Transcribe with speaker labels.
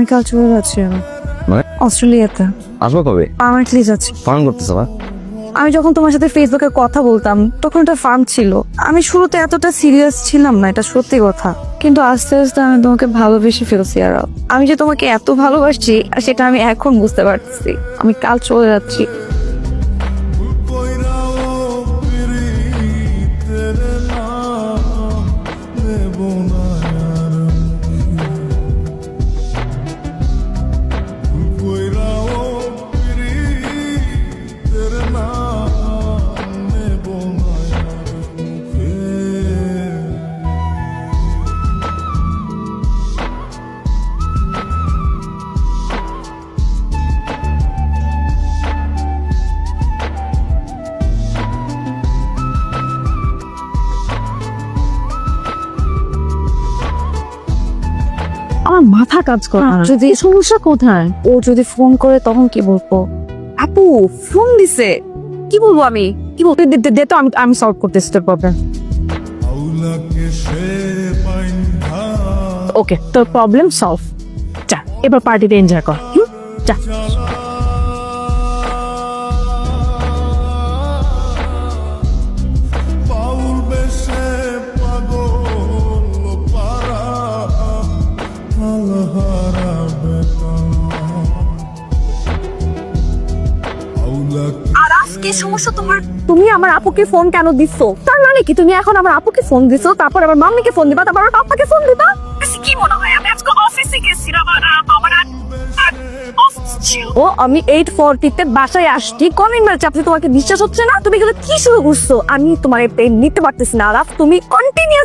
Speaker 1: আমি কাল চলে যাচ্ছি
Speaker 2: মানে
Speaker 1: অস্ট্রেলিয়াতে।
Speaker 2: আসবো কবে?
Speaker 1: পার্মানেন্টলি যাচ্ছি।
Speaker 2: ফান করতেছো না?
Speaker 1: আমি যখন তোমার সাথে ফেসবুকে কথা বলতাম তখন এটা ফার্ম ছিল। আমি শুরুতে এতটা সিরিয়াস ছিলাম না, এটা সত্যি কথা। কিন্তু আস্তে আস্তে আমি তোমাকে ভালোবেসে ফেলছি। আর আমি যে তোমাকে এত ভালোবাসি আর সেটা আমি এখন বুঝতে পারছি। আমি কাল চলে যাচ্ছি।
Speaker 3: আমার মাথা কাজ করে না।
Speaker 1: যদি
Speaker 3: সমস্যা কোথায়?
Speaker 1: ও যদি ফোন করে তখন কি বলবো? আপু ফোন দিছে, কি বলবো আমি? কি বলবো? দে তো, আমি সলভ করতেছি তোর প্রবলেম।
Speaker 3: ওকে, তোর প্রবলেম সলভ। যা এবার পার্টিতে এনজয় কর। যা।
Speaker 1: আর আজকে সমস্যা তোমার, তুমি আমার আপুকে ফোন কেন দিছো? তার মানে কি তুমি এখন আমার আপুকে ফোন দিছো, তারপর আমার মাম্মিকে ফোন দিবা, তারপর আমার পাপাকে ফোন দিবা? কি মনে হয় আমি আজকে অফিসে গেছিলাম আর ও আমি 8:40 তে বাসায় আসছি, কলিং বেল চাপছি, তোমাকে বিশ্বাস হচ্ছে না? তুমি এগুলো কি শুরু করছো? আমি তোমার পেন নিতে পারতেছি না। আরাফ তুমি কন্টিনিউ